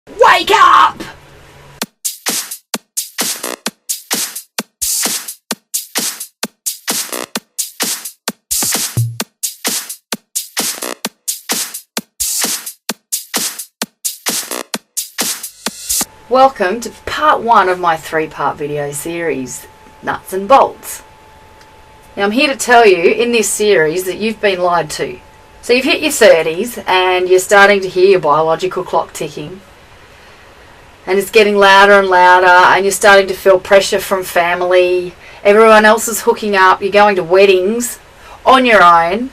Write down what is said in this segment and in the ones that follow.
Wake up! Welcome to part 1 of my 3-part video series, Nuts and Bolts. Now I'm here to tell you in this series that you've been lied to. So you've hit your 30s and you're starting to hear your biological clock ticking. And it's getting louder and louder and you're starting to feel pressure from family. Everyone else is hooking up. You're going to weddings on your own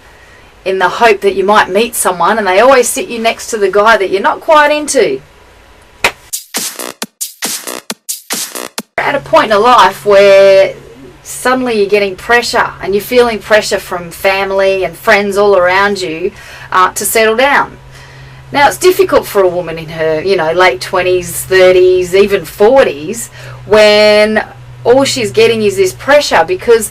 in the hope that you might meet someone, and they always sit you next to the guy that you're not quite into. You're at a point in life where suddenly you're getting pressure and you're feeling pressure from family and friends all around you to settle down. Now it's difficult for a woman in her, late 20s, 30s, even 40s, when all she's getting is this pressure, because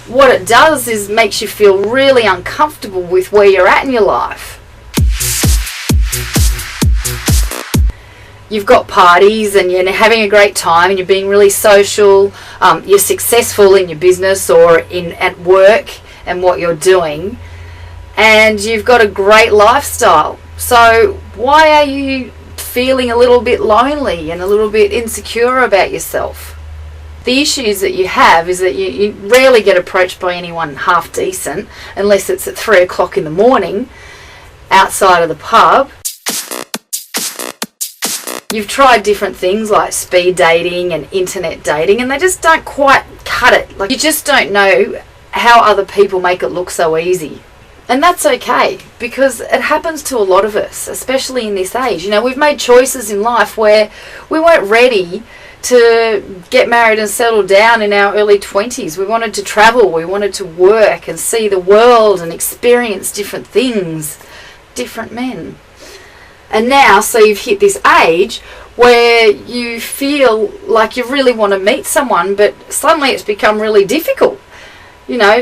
what it does is makes you feel really uncomfortable with where you're at in your life. You've got parties and you're having a great time and you're being really social, you're successful in your business or at work and what you're doing, and you've got a great lifestyle. So why are you feeling a little bit lonely and a little bit insecure about yourself? The issues that you have is that you rarely get approached by anyone half decent unless it's at 3 o'clock in the morning outside of the pub. You've tried different things like speed dating and internet dating, and they just don't quite cut it. Like, you just don't know how other people make it look so easy. And that's okay, because it happens to a lot of us, especially in this age. We've made choices in life where we weren't ready to get married and settle down in our early 20s. We wanted to travel, we wanted to work and see the world and experience different things, different men. And now, so you've hit this age where you feel like you really want to meet someone, but suddenly it's become really difficult.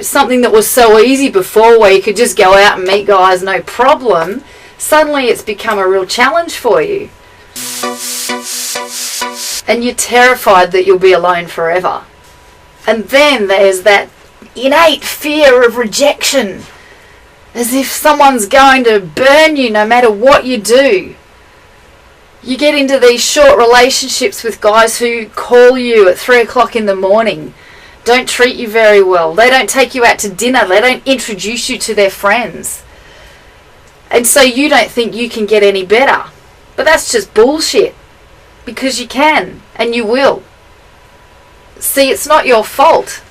Something that was so easy before, where you could just go out and meet guys no problem, suddenly it's become a real challenge for you. And you're terrified that you'll be alone forever. And then there's that innate fear of rejection, as if someone's going to burn you no matter what you do. You get into these short relationships with guys who call you at 3 o'clock in the morning, don't treat you very well, they don't take you out to dinner, they don't introduce you to their friends. And so you don't think you can get any better. But that's just bullshit, because you can and you will. See, it's not your fault.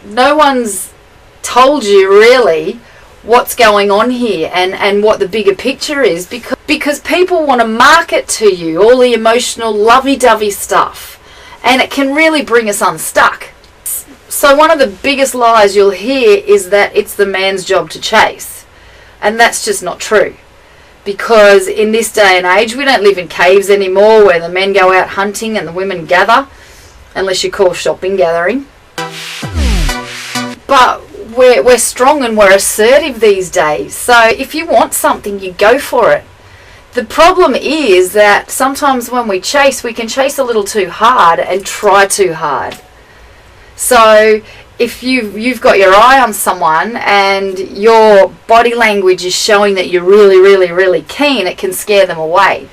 No one's told you really what's going on here and what the bigger picture is, because people want to market to you all the emotional lovey-dovey stuff, and it can really bring us unstuck. So one of the biggest lies you'll hear is that it's the man's job to chase, and that's just not true, because in this day and age we don't live in caves anymore where the men go out hunting and the women gather, unless you call shopping gathering. But we're strong and we're assertive these days. So if you want something, you go for it. The problem is that sometimes when we can chase a little too hard and try too hard. So if you've got your eye on someone and your body language is showing that you're really, really, really keen, it can scare them away.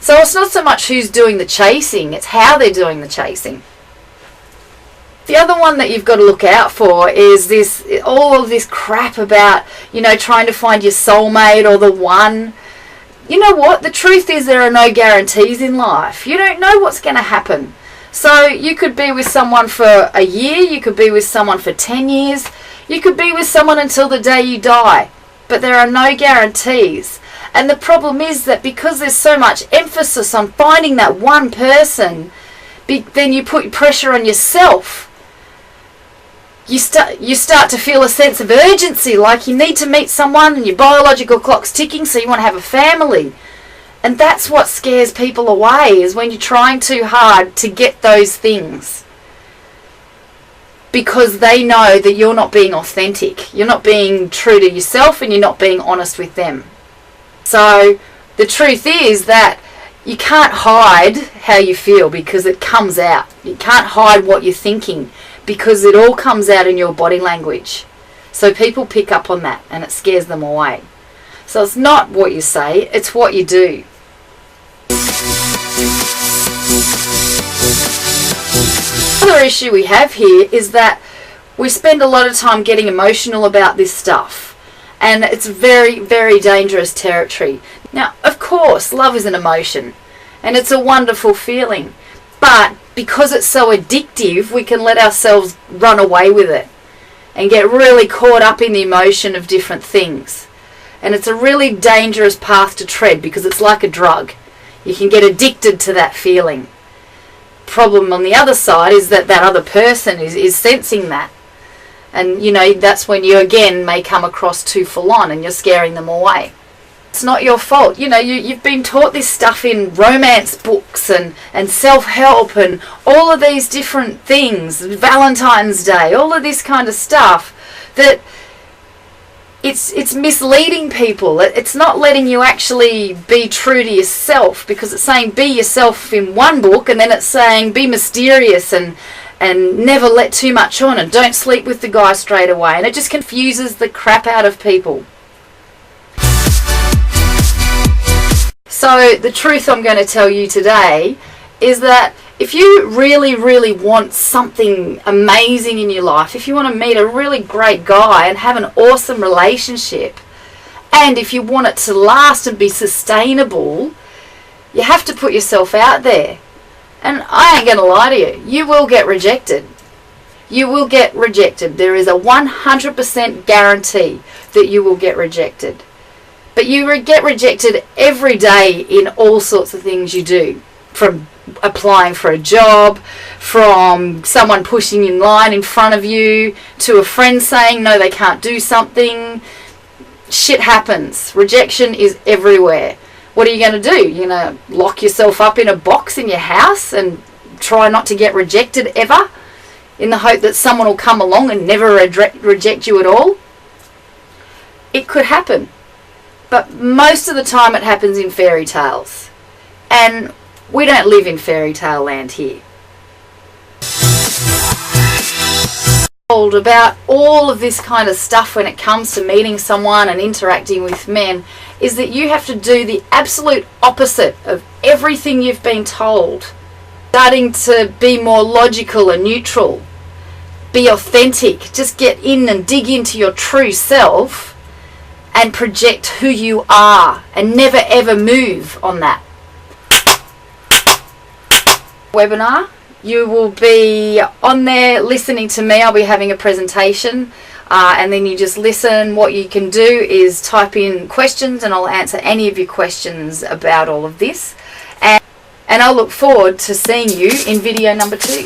So it's not so much who's doing the chasing, it's how they're doing the chasing. The other one that you've got to look out for is all of this crap about, trying to find your soulmate or the one. You know what? The truth is there are no guarantees in life. You don't know what's going to happen. So you could be with someone for a year, you could be with someone for 10 years, you could be with someone until the day you die. But there are no guarantees. And the problem is that because there's so much emphasis on finding that one person, then you put pressure on yourself. You start to feel a sense of urgency, like you need to meet someone and your biological clock's ticking, so you want to have a family. And that's what scares people away, is when you're trying too hard to get those things. Because they know that you're not being authentic. You're not being true to yourself and you're not being honest with them. So the truth is that You can't hide how you feel because it comes out. You can't hide what you're thinking because it all comes out in your body language. So people pick up on that and it scares them away. So it's not what you say, it's what you do. Another issue we have here is that we spend a lot of time getting emotional about this stuff, and it's very, very dangerous territory. Now, of course, love is an emotion and it's a wonderful feeling, but because it's so addictive, we can let ourselves run away with it and get really caught up in the emotion of different things. And it's a really dangerous path to tread because it's like a drug. You can get addicted to that feeling. Problem on the other side is that that other person is sensing that. And, you know, that's when you again may come across too full on and you're scaring them away. It's not your fault. You know, you've been taught this stuff in romance books and self-help and all of these different things, Valentine's Day, all of this kind of stuff, that it's misleading people. It's not letting you actually be true to yourself, because it's saying be yourself in one book and then it's saying be mysterious and never let too much on and don't sleep with the guy straight away, and it just confuses the crap out of people. So the truth I'm going to tell you today is that if you really, really want something amazing in your life, if you want to meet a really great guy and have an awesome relationship, and if you want it to last and be sustainable, you have to put yourself out there. And I ain't going to lie to you, you will get rejected. You will get rejected. There is a 100% guarantee that you will get rejected. But you get rejected every day in all sorts of things you do. From applying for a job, from someone pushing in line in front of you, to a friend saying no, they can't do something. Shit happens. Rejection is everywhere. What are you going to do? You're going to lock yourself up in a box in your house and try not to get rejected ever, in the hope that someone will come along and never reject you at all? It could happen. But most of the time it happens in fairy tales. And we don't live in fairy tale land here. Told about all of this kind of stuff when it comes to meeting someone and interacting with men is that you have to do the absolute opposite of everything you've been told. Starting to be more logical and neutral. Be authentic. Just get in and dig into your true self and project who you are and never ever move on that. Webinar, you will be on there listening to me. I'll be having a presentation and then you just listen. What you can do is type in questions and I'll answer any of your questions about all of this, and I'll look forward to seeing you in video number 2.